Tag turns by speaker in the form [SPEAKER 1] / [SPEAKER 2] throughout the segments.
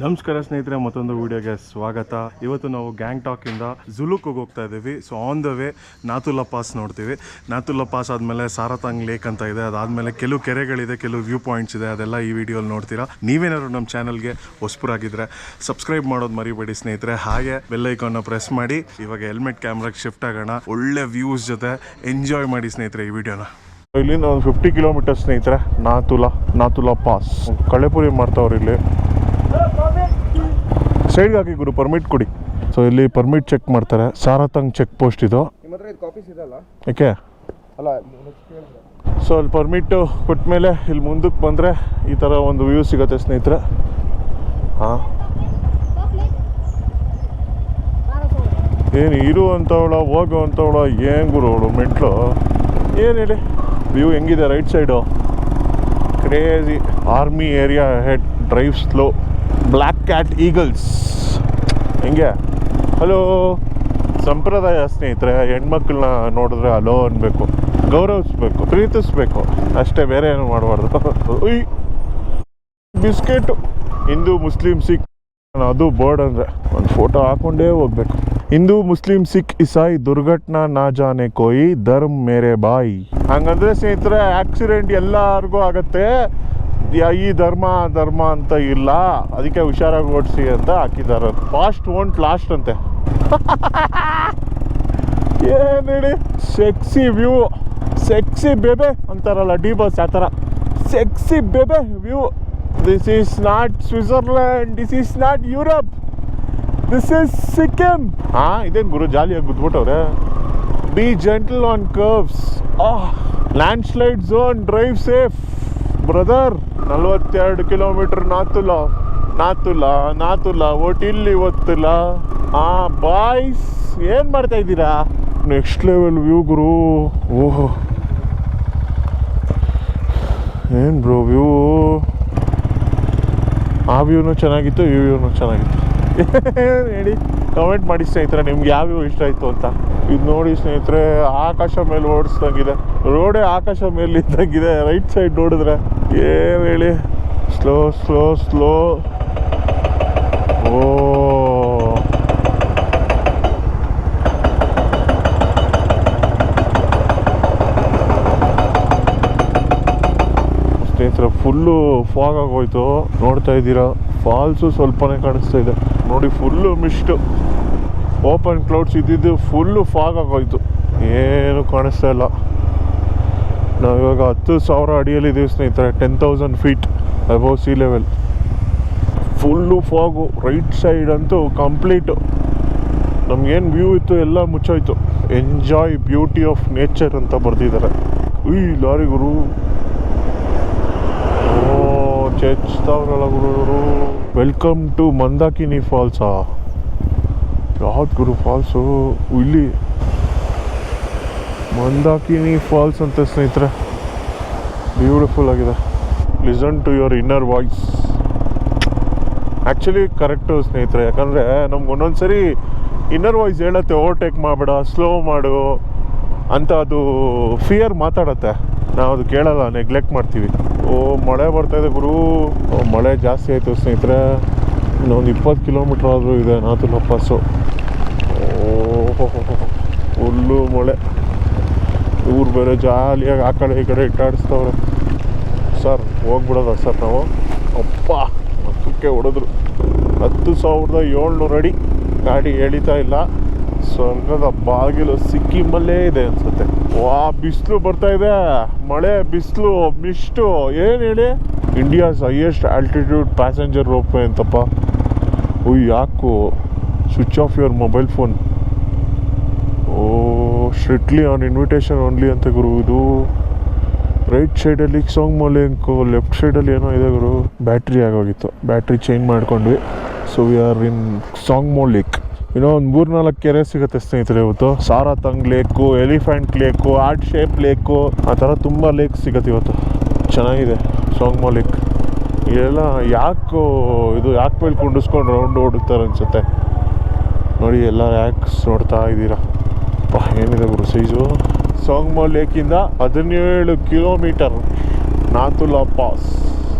[SPEAKER 1] ನಮಸ್ಕಾರ ಸ್ನೇಹಿತರೆ, ಮತ್ತೊಂದು ವಿಡಿಯೋಗೆ ಸ್ವಾಗತ. ಇವತ್ತು ನಾವು ಗ್ಯಾಂಗ್ಟಾಕಿಂದ ಜುಲುಕ್ ಹೋಗ್ತಾ ಇದ್ದೀವಿ. So on the way Nathu La pass ನೋಡ್ತೀವಿ. ನಾಥುಲಾ ಪಾಸ್ ಆದಮೇಲೆ ಸಾರತಾಂಗ್ ಲೇಕ್ ಅಂತ ಇದೆ. ಅದಾದಮೇಲೆ ಕೆಲವು ಕೆರೆಗಳಿದೆ, ಕೆಲವು ವ್ಯೂ ಪಾಯಿಂಟ್ಸ್ ಇದೆ. ಅದೆಲ್ಲ ಈ ವಿಡಿಯೋಲಿ ನೋಡ್ತೀರಾ. ನೀವೇನಾದ್ರು ನಮ್ಮ ಚಾನಲ್ಗೆ ಹೊಸಬರಾಗಿದ್ದರೆ ಸಬ್ಸ್ಕ್ರೈಬ್ ಮಾಡೋದು ಮರಿಬೇಡಿ ಸ್ನೇಹಿತರೆ. ಹಾಗೆ ಬೆಲ್ ಐಕಾನ್ನ ಪ್ರೆಸ್ ಮಾಡಿ. ಇವಾಗ ಹೆಲ್ಮೆಟ್ ಕ್ಯಾಮ್ರಾಗೆ ಶಿಫ್ಟ್ ಆಗೋಣ. ಒಳ್ಳೆ ವ್ಯೂಸ್ ಜೊತೆ ಎಂಜಾಯ್ ಮಾಡಿ ಸ್ನೇಹಿತರೆ ಈ ವಿಡಿಯೋನ. ಇಲ್ಲಿಂದ ಒಂದು 50 ಕಿಲೋಮೀಟರ್ ಸ್ನೇಹಿತರೆ ನಾಥುಲಾ ಪಾಸ್. ಕಳೆಪುರಿ ಮಾಡ್ತಾವ್ರು ಇಲ್ಲಿ. ಸೈಡ್ಗೆ ಹಾಕಿ ಗುರು, ಪರ್ಮಿಟ್ ಕೊಡಿ. ಸೊ ಇಲ್ಲಿ ಪರ್ಮಿಟ್ ಚೆಕ್ ಮಾಡ್ತಾರೆ. ಸಾರತಾಂಗ್ ಚೆಕ್ ಪೋಸ್ಟ್ ಇದು. ಯಾಕೆ ಸೊ ಅಲ್ಲಿ ಪರ್ಮಿಟ್ ಕೊಟ್ಟ ಮೇಲೆ ಇಲ್ಲಿ ಮುಂದಕ್ಕೆ ಬಂದರೆ ಈ ಥರ ಒಂದು ವ್ಯೂ ಸಿಗುತ್ತೆ ಸ್ನೇಹಿತರೆ. ಹಾಂ, ಏನು ಇರು ಅಂತವಳ ಹೋಗು ಅಂತವಳ, ಏನು ಗುರು ಅವಳು ಮೆಂಟ್ಲು. ಏನು ಹೇಳಿ, ವ್ಯೂ ಹೆಂಗಿದೆ right side. Crazy. Army area head, drive slow. Black cat eagles ಹೆಂಗೆ. ಹಲೋ. ಸಂಪ್ರದಾಯ ಸ್ನೇಹಿತರೆ, ಹೆಣ್ಮಕ್ಳನ್ನ ನೋಡಿದ್ರೆ ಹಲೋ ಅನ್ಬೇಕು, ಗೌರವಿಸ್ಬೇಕು, ಪ್ರೀತಿಸ್ಬೇಕು ಅಷ್ಟೇ, ಬೇರೆ ಏನು ಮಾಡಬಾರ್ದು. ಉಯ್ ಬಿಸ್ಕೆಟು. ಹಿಂದೂ ಮುಸ್ಲಿಂ ಸಿಖ್, ಅದು ಬೋರ್ಡ್ ಅಂದರೆ ಒಂದು ಫೋಟೋ ಹಾಕ್ಕೊಂಡೇ ಹೋಗ್ಬೇಕು. ಹಿಂದೂ ಮುಸ್ಲಿಂ ಸಿಖ್ ಇಸಾಯಿ ದುರ್ಘಟನಾ ನಾ ಜಾನೆ ಕೋಯಿ ಧರ್ಮ್ ಮೇರೆ ಬಾಯಿ. ಹಂಗಂದ್ರೆ ಸ್ನೇಹಿತರೆ ಆಕ್ಸಿಡೆಂಟ್ ಎಲ್ಲರಿಗೂ ಆಗತ್ತೆ. ಈ ಧರ್ಮ ಅಂತ ಇಲ್ಲ, ಅದಕ್ಕೆ ಹುಷಾರಾಗಿ ಓಡಿಸಿ ಅಂತ ಹಾಕಿದ್ದಾರೆ. ಫಾಸ್ಟ್ ವೋಂಟ್ ಲಾಸ್ಟ್ ಅಂತೆ. ಏನು ಹೇಳಿ, ಸೆಕ್ಸಿ ವ್ಯೂ, ಸೆಕ್ಸಿ ಬೇಬೆ ಅಂತಾರಲ್ಲ ಡಿ ಬಾಸ್, ಆ ಥರ sexy baby view. This is not Switzerland, this is not Europe, this is Sikkim. ಹಾಂ, ಇದೇನು ಗುರು ಜಾಲಿಯಾಗಿ ಗುದ್ಬಿಟ್ಟವ್ರೆ. Be gentle on curves. Landslide zone, drive safe brother. 42 kilometre Nathula ಒಟ್ಟಿಲ್ಲಿ ಒತ್ತಿಲ್ಲ. ಬಾಯ್ಸ್ ಏನು ಮಾಡ್ತಾ ಇದ್ದೀರಾ? ನೆಕ್ಸ್ಟ್ ಲೆವೆಲ್ ವ್ಯೂ ಗುರು. ಓಹೋ, ಏನು ಬ್ರೋ ವ್ಯೂ. ಆ ವ್ಯೂನು ಚೆನ್ನಾಗಿತ್ತು, ಈ ವ್ಯೂನು ಚೆನ್ನಾಗಿತ್ತು. ಹೇಳಿ, ಕಮೆಂಟ್ ಮಾಡಿ ಸ್ನೇಹಿತರೆ, ನಿಮ್ಗೆ ಯಾವ ವ್ಯೂ ಇಷ್ಟ ಆಯಿತು ಅಂತ. ಇದು ನೋಡಿ ಸ್ನೇಹಿತರೆ, ಆಕಾಶ ಮೇಲೆ ಓಡಿಸ್ದಂಗಿದೆ. ರೋಡೇ ಆಕಾಶ ಮೇಲೆ ಇದ್ದಂಗಿದೆ ರೈಟ್ ಸೈಡ್ ನೋಡಿದ್ರೆ. ಏನು ಹೇಳಿ, ಸ್ಲೋ ಸ್ಲೋ ಸ್ಲೋ. ಓ ಸ್ನೇಹಿತರೆ, ಫುಲ್ಲು ಫಾಗ್ ಆಗೋಯ್ತು. ನೋಡ್ತಾ ಇದ್ದೀರಾ, ಫಾಲ್ಸು ಸ್ವಲ್ಪನೇ ಕಾಣಿಸ್ತಾ ಇದೆ ನೋಡಿ. ಫುಲ್ಲು ಮಿಸ್ಟು, ಓಪನ್ ಕ್ಲೌಡ್ಸ್ ಇದ್ದಿದ್ದು ಫುಲ್ಲು ಫಾಗ್ ಆಗೋಯ್ತು, ಏನು ಕಾಣಿಸ್ತಾ ಇಲ್ಲ. ನಾವಿವಾಗ 10,000 ಅಡಿಯಲ್ಲಿದ್ದೀವಿ ಸ್ನೇಹಿತರೆ. 10,000 feet above sea level. Full fog. Right side ಅಂತೂ ಕಂಪ್ಲೀಟು ನಮಗೇನು ವ್ಯೂ ಇತ್ತು ಎಲ್ಲ ಮುಚ್ಚೋಯ್ತು. ಎಂಜಾಯ್ ಬ್ಯೂಟಿ ಆಫ್ ನೇಚರ್ ಅಂತ ಬರೆದಿದ್ದಾರೆ. ಲಾರಿ ಗುರು. ಚೆಚ್ತಾವ್ರಲ್ಲ ಗುರು ಇವರು. ವೆಲ್ಕಮ್ ಟು ಮಂದಾಕಿನಿ ಫಾಲ್ಸಾ? ಯಾವ್ದು ಗುರು ಫಾಲ್ಸು? ಇಲ್ಲಿ ಮಂದಾಕಿನಿ ಫಾಲ್ಸ್ ಅಂತ ಸ್ನೇಹಿತರೆ. ಬ್ಯೂಟಿಫುಲ್ ಆಗಿದೆ. Listen to your inner voice. Actually correct ಸ್ನೇಹಿತರೆ, ಯಾಕಂದರೆ ನಮ್ಗೆ ಒಂದೊಂದು ಸರಿ ಇನ್ನರ್ ವಾಯ್ಸ್ ಹೇಳತ್ತೆ, ಓವರ್ಟೇಕ್ ಮಾಡಬೇಡ, ಸ್ಲೋ ಮಾಡು ಅಂತ. ಅದು ಫಿಯರ್ ಮಾತಾಡತ್ತೆ, ನಾವು ಅದು ಕೇಳಲ್ಲ, ನೆಗ್ಲೆಕ್ಟ್ ಮಾಡ್ತೀವಿ. ಮಳೆ ಬರ್ತಾಯಿದೆ ಗುರು. ಮಳೆ ಜಾಸ್ತಿ ಆಯಿತು ಸ್ನೇಹಿತರೆ. ಇನ್ನೊಂದು 20 ಕಿಲೋಮೀಟ್ರ್ ಆದರೂ ಇದೆ ನಾಥುಲಾ ಪಾಸು. ಫುಲ್ಲು ಮಳೆ. ಇವ್ರು ಬೇರೆ ಜಾಲಿಯಾಗಿ ಆ ಕಡೆ ಈ ಕಡೆ ಇಟ್ಟಾಡಿಸ್ತವ್ರೆ. ಸರ್ ಹೋಗ್ಬಿಡೋದ ಸರ್ ನಾವು? ಅಪ್ಪ, ಹತ್ತಕ್ಕೆ ಹೊಡೆದ್ರು. 10,700 ಅಡಿ ಗಾಡಿ ಎಳಿತಾ ಇಲ್ಲ. ಸ್ವರ್ಗದ ಬಾಗಿಲು ಸಿಕ್ಕಿಮಲ್ಲೇ ಇದೆ ಅನ್ಸುತ್ತೆ. ಬಿಸಿಲು ಬರ್ತಾ ಇದೆ, ಮಳೆ, ಬಿಸಿಲು, ಮಿಸ್ಟು. ಏನು ಹೇಳಿ, ಇಂಡಿಯಾಸ್ ಹೈಯೆಸ್ಟ್ ಆಲ್ಟಿಟ್ಯೂಡ್ ಪ್ಯಾಸೆಂಜರ್ ರೋಪ್ವೇ ಅಂತಪ್ಪ. ಯಾಕೋ switch off your mobile phone. Strictly on invitation only ಅಂತ ಗುರು. ಇದು ರೈಟ್ ಸೈಡಲ್ಲಿ ಸಾಂಗ್ಮೋಲೆ ಅಂಕೋ, ಲೆಫ್ಟ್ ಸೈಡಲ್ಲಿ ಏನೋ ಇದೆ ಗುರು. ಬ್ಯಾಟ್ರಿ ಆಗೋಗಿತ್ತು, ಬ್ಯಾಟ್ರಿ ಚೇಂಜ್ ಮಾಡ್ಕೊಂಡ್ವಿ. So we are in Tsomgo lake. ಇನ್ನೂ ಒಂದು 3-4 ಕೆರೆ ಸಿಗುತ್ತೆ ಸ್ನೇಹಿತರೆ ಇವತ್ತು. Sarathang lake, elephant lake, heart shape lake, ಆ ಥರ ತುಂಬ ಲೇಕ್ ಸಿಗುತ್ತೆ ಇವತ್ತು. ಚೆನ್ನಾಗಿದೆ ಸಾಂಗ್ಮೋ ಲೇಕ್. ಇಲ್ಲೆಲ್ಲ ಇದು ಯಾಕೆ ಮೇಲೆ ಕುಂಡಿಸ್ಕೊಂಡು ರೌಂಡ್ ಓಡುತ್ತಾರೆ ಅನಿಸುತ್ತೆ ನೋಡಿ. ಎಲ್ಲ ಯಾಕ್ಸ್ ನೋಡ್ತಾ ಇದ್ದೀರಾ? ಏನಿದೆ ಗುರು ಸೈಜು. ಸಾಂಗ್ಮೋ ಲೇಕಿಂದ 17 kilometre Nathula pass.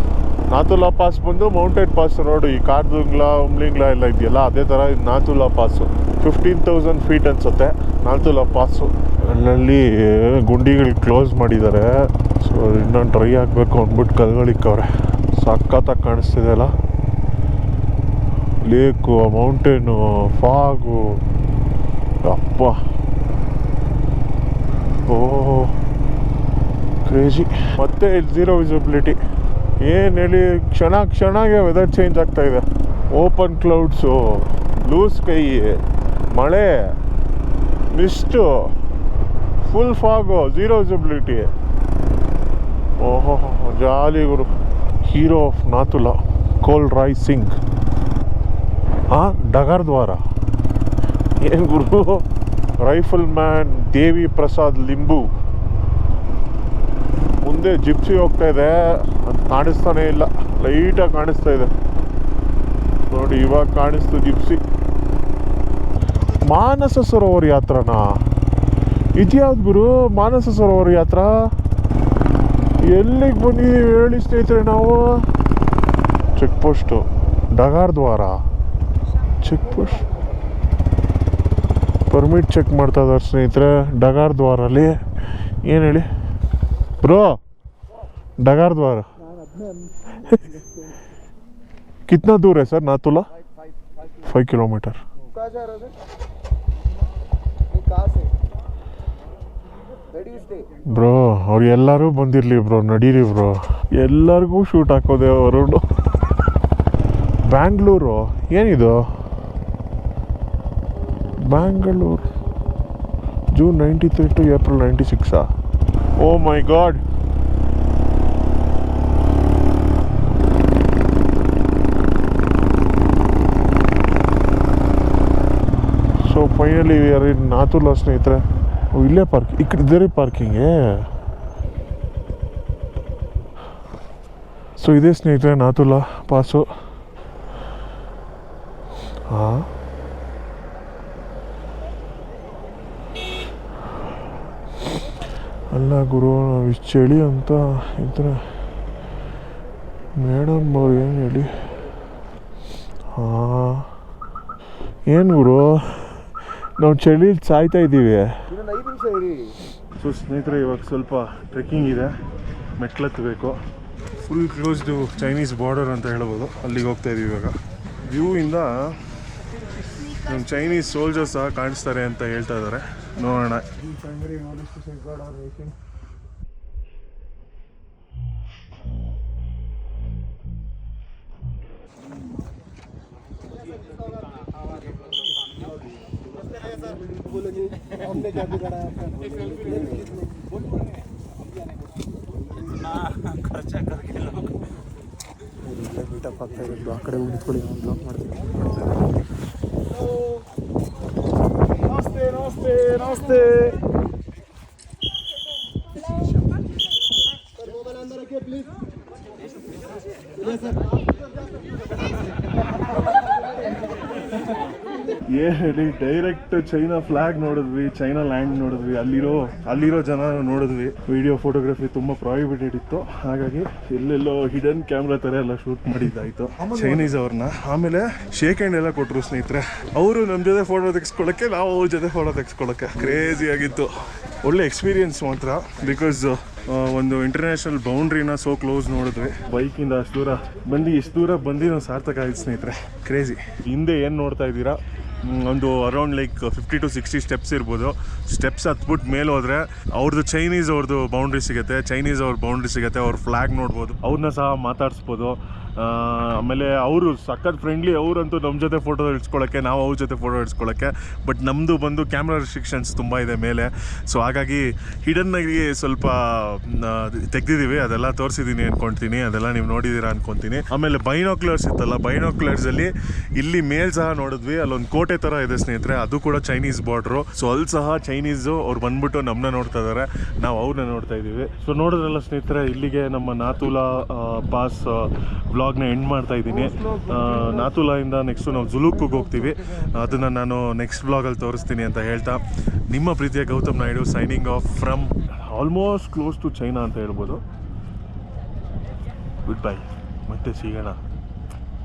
[SPEAKER 1] Nathula pass ಬಂದು ಮೌಂಟೇನ್ ಪಾಸ್ ರೋಡು. ಈ ಕಾರ್ದುಂಗ್ಲಾ ಉಮ್ಲಿಂಗ್ಲಾ ಎಲ್ಲ ಇದೆಯಲ್ಲ ಅದೇ ಥರ ಇದು ನಾಥುಲಾ ಪಾಸು. 15,000 ಫೀಟ್ ಅನ್ಸುತ್ತೆ ನಾಥುಲಾ ಪಾಸು. ಅಲ್ಲಲ್ಲಿ ಗುಂಡಿಗಳು ಕ್ಲೋಸ್ ಮಾಡಿದ್ದಾರೆ. ಸೊ ಇನ್ನೊಂದು ಡ್ರೈ ಆಗಬೇಕು ಅಂದ್ಬಿಟ್ಟು ಕಲ್ಗಳಿಕ್ಕವ್ರೆ. ಸಖತ್ತಾಗಿ ಕಾಣಿಸ್ತಿದೆ ಅಲ್ಲ ಲೇಕು, ಮೌಂಟೇನು, ಫಾಗು. ಅಪ್ಪ ಓಹ್ ಕ್ರೇಜಿ. ಮತ್ತೆ ಇಲ್ಲಿ ಝೀರೋ ವಿಸಿಬಿಲಿಟಿ. ಏನು ಹೇಳಿ, ಕ್ಷಣಕ್ಕೆ ವೆದರ್ ಚೇಂಜ್ ಆಗ್ತಾ ಇದೆ. ಓಪನ್ ಕ್ಲೌಡ್ಸು, ಬ್ಲೂ ಸ್ಕೈ, ಮಳೆ, mist, full fog, zero visibility. ಓಹೋ ಜಾಲಿ ಗುರು. ಹೀರೋ ಆಫ್ ನಾಥುಲಾ ಕೋಲ್ ರಾಯ್ ಸಿಂಗ್. ಡಗರ್ದ್ವಾರ ಏನು ಗುರು. ರೈಫಲ್ ಮ್ಯಾನ್ ದೇವಿ ಪ್ರಸಾದ್ ಲಿಂಬು. ಮುಂದೆ ಜಿಪ್ಸಿ ಹೋಗ್ತಾ ಇದೆ, ಅದು ಕಾಣಿಸ್ತಾನೆ ಇಲ್ಲ, ಲೈಟಾಗಿ ಕಾಣಿಸ್ತಾ ಇದೆ ನೋಡಿ. ಇವಾಗ ಕಾಣಿಸ್ತು ಜಿಪ್ಸಿ. ಮಾನಸ ಸರೋವರ ಯಾತ್ರನಾ? ಇದ್ಯಾವ್ದು ಗುರು ಮಾನಸ ಸರೋವರ ಯಾತ್ರ? ಎಲ್ಲಿಗೆ ಬಂದಿದ್ದೀವಿ ಹೇಳಿ ಸ್ನೇಹಿತರೆ ನಾವು? ಚೆಕ್ ಪೋಸ್ಟು ಡಗಾರ್ದ್ವಾರ ಚೆಕ್ ಪೋಸ್ಟ್. ಪರ್ಮಿಟ್ ಚೆಕ್ ಮಾಡ್ತಾ ಇದ್ದಾರೆ ಸ್ನೇಹಿತರೆ ಡಗಾರ್ದ್ವಾರಲ್ಲಿ. ಏನು ಹೇಳಿ ಬ್ರೋ डगारद्वार कितना दूर है सर नाथुला? 5 किलोमीटर. ಬ್ರೋ ಅವ್ರು ಎಲ್ಲರೂ ಬಂದಿರಲಿ ಬ್ರೋ, ನಡೀರಿ ಬ್ರೋ. ಎಲ್ಲರಿಗೂ ಶೂಟ್ ಹಾಕೋದೆ ಅವರು. ಬ್ಯಾಂಗ್ಳೂರು ಏನಿದು? Bangalore June 93 to April 96. Oh my God. So finally we are in Nathula ಸ್ನೇಹಿತರೆ. ಇಲ್ಲೇ ಪಾರ್ಕ್, ಈ ಕಡೆ ಇದೇ ಪಾರ್ಕಿಂಗೇ. ಸೊ ಇದೇ ಸ್ನೇಹಿತರೆ ನಾಥುಲಾ ಪಾಸು. ಹಾಂ ಅಲ್ಲ ಗುರು, ನಾವು ಇಷ್ಟು ಚಳಿ ಅಂತ ಇದ್ರೆ ಮೇಡಮ್ ಅವ್ರು ಏನು ಹೇಳಿ. ಹಾಂ ಏನು ಗುರು, ನಾವು ಚಳಿ ಸಾಯ್ತಾ ಇದ್ದೀವಿ. ಸೊ ಸ್ನೇಹಿತರೆ ಇವಾಗ ಸ್ವಲ್ಪ ಟ್ರೆಕ್ಕಿಂಗ್ ಇದೆ, ಮೆಟ್ಲತ್ತಬೇಕು. ಫುಲ್ ಕ್ಲೋಸ್ಡು ಚೈನೀಸ್ ಬಾರ್ಡರ್ ಅಂತ ಹೇಳ್ಬೋದು, ಅಲ್ಲಿಗೆ ಹೋಗ್ತಾ ಇದ್ದೀವಿ ಇವಾಗ. ವ್ಯೂ ಇಂದ ನಮ್ಮ ಚೈನೀಸ್ ಸೋಲ್ಜರ್ಸ್ ಸಹ ಕಾಣಿಸ್ತಾರೆ ಅಂತ ಹೇಳ್ತಾ ಇದ್ದಾರೆ. ನೋಡೋಣ. ಮೀಟಪ್ ಆಗ್ತಾ ಇರೋದು ಆ ಕಡೆ ನಿಂತ್ಕೊಳ್ಳಿ, ಬ್ಲಾಕ್ ಮಾಡ್ತೀನಿ. ನಮಸ್ತೆ ನಮಸ್ತೆ ನಮಸ್ತೆ. ಹೇಳಿ ಡೈರೆಕ್ಟ್ ಚೈನಾ ಫ್ಲಾಗ್ ನೋಡಿದ್ವಿ, ಚೈನಾ ಲ್ಯಾಂಡ್ ನೋಡಿದ್ವಿ, ಅಲ್ಲಿರೋ ಜನ ನೋಡಿದ್ವಿ. ವಿಡಿಯೋ ಫೋಟೋಗ್ರಫಿ ತುಂಬ ಪ್ರಾಹಿಬಿಟೆಡ್ ಇತ್ತು, ಹಾಗಾಗಿ ಎಲ್ಲೆಲ್ಲೋ ಹಿಡನ್ ಕ್ಯಾಮ್ರಾ ಥರ ಎಲ್ಲ ಶೂಟ್ ಮಾಡಿದ್ದಾಯಿತು ಚೈನೀಸ್ ಅವ್ರನ್ನ. ಆಮೇಲೆ ಶೇಕ್ ಹ್ಯಾಂಡ್ ಎಲ್ಲ ಕೊಟ್ಟರು ಸ್ನೇಹಿತರೆ. ಅವರು ನಮ್ಮ ಜೊತೆ ಫೋಟೋ ತೆಗೆಸ್ಕೊಳ್ಳೋಕ್ಕೆ, ನಾವು ಅವ್ರ ಜೊತೆ ಫೋಟೋ ತೆಗೆಸ್ಕೊಳ್ಳೋಕ್ಕೆ. ಕ್ರೇಜಿ ಆಗಿತ್ತು. ಒಳ್ಳೆ ಎಕ್ಸ್ಪೀರಿಯನ್ಸ್ ಮಾತ್ರ. ಬಿಕಾಸ್ ಒಂದು ಇಂಟರ್ನ್ಯಾಷನಲ್ ಬೌಂಡ್ರಿನ ಸೋ ಕ್ಲೋಸ್ ನೋಡಿದ್ವಿ. ಬೈಕಿಂದ ಅಷ್ಟು ದೂರ ಬಂದು, ಎಷ್ಟು ದೂರ ಬಂದು ನಾವು ಸಾರ್ಥಕ ಆಯ್ತು ಸ್ನೇಹಿತರೆ. ಕ್ರೇಜಿ. ಹಿಂದೆ ಏನು ನೋಡ್ತಾ ಇದ್ದೀರಾ, ಒಂದು ಅರೌಂಡ್ ಲೈಕ್ 50 to 60 ಸ್ಟೆಪ್ಸ್ ಇರ್ಬೋದು. ಸ್ಟೆಪ್ಸ್ ಹತ್ಬಿಟ್ಟು ಮೇಲೆ ಹೋದರೆ ಅವ್ರದ್ದು ಚೈನೀಸ್ ಅವ್ರದ್ದು ಬೌಂಡ್ರಿ ಸಿಗುತ್ತೆ, ಚೈನೀಸ್ ಅವ್ರ ಬೌಂಡ್ರಿ ಸಿಗುತ್ತೆ. ಅವ್ರ ಫ್ಲ್ಯಾಗ್ ನೋಡ್ಬೋದು, ಅವ್ರನ್ನ ಸಹ ಮಾತಾಡಿಸ್ಬೋದು. ಆಮೇಲೆ ಅವರು ಸಖತ್ ಫ್ರೆಂಡ್ಲಿ. ಅವರಂತೂ ನಮ್ಮ ಜೊತೆ ಫೋಟೋ ಇಡ್ಸ್ಕೊಳ್ಳೋಕ್ಕೆ, ನಾವು ಅವ್ರ ಜೊತೆ ಫೋಟೋ ಇಡ್ಸ್ಕೊಳ್ಳೋಕ್ಕೆ. ಬಟ್ ನಮ್ಮದು ಬಂದು ಕ್ಯಾಮ್ರಾ ರೆಸ್ಟ್ರಿಕ್ಷನ್ಸ್ ತುಂಬ ಇದೆ ಮೇಲೆ. ಸೊ ಹಾಗಾಗಿ ಹಿಡನ್ನಾಗಿ ಸ್ವಲ್ಪ ತೆಗ್ದಿದ್ದೀವಿ. ಅದೆಲ್ಲ ತೋರಿಸಿದ್ದೀನಿ ಅಂದ್ಕೊಳ್ತೀನಿ, ಅದೆಲ್ಲ ನೀವು ನೋಡಿದ್ದೀರಾ ಅಂದ್ಕೊತೀನಿ. ಆಮೇಲೆ ಬೈನಾಕ್ಯುಲರ್ಸ್ ಇತ್ತಲ್ಲ, ಬೈನಾಕ್ಯುಲರ್ಸಲ್ಲಿ ಇಲ್ಲಿ ಮೇಲ್ ಸಹ ನೋಡಿದ್ವಿ. ಅಲ್ಲೊಂದು ಕೋಟೆ ಥರ ಇದೆ ಸ್ನೇಹಿತರೆ, ಅದು ಕೂಡ ಚೈನೀಸ್ ಬಾರ್ಡ್ರು. ಸೊ ಅಲ್ಲಿ ಸಹ ಚೈನೀಸು ಅವ್ರು ಬಂದ್ಬಿಟ್ಟು ನಮ್ಮನ್ನ ನೋಡ್ತಾ ಇದ್ದಾರೆ, ನಾವು ಅವ್ರನ್ನ ನೋಡ್ತಾ ಇದ್ದೀವಿ. ಸೊ ನೋಡಿದ್ರಲ್ಲ ಸ್ನೇಹಿತರೆ, ಇಲ್ಲಿಗೆ ನಮ್ಮ ನಾಥುಲಾ ಪಾಸ್ ವ್ಲಾಗ್ನ ಎಂಡ್ ಮಾಡ್ತಾ ಇದ್ದೀನಿ. ನಾಥುಲಾಯಿಂದ ನೆಕ್ಸ್ಟು ನಾವು ಜುಲುಕ್ಗೆ ಹೋಗ್ತೀವಿ, ಅದನ್ನು ನಾನು ನೆಕ್ಸ್ಟ್ ವ್ಲಾಗಲ್ಲಿ ತೋರಿಸ್ತೀನಿ ಅಂತ ಹೇಳ್ತಾ, ನಿಮ್ಮ ಪ್ರೀತಿಯ Gautam Naidu signing off from almost close to China ಅಂತ ಹೇಳ್ಬೋದು. Good bye. ಮತ್ತೆ ಸಿಗೋಣ.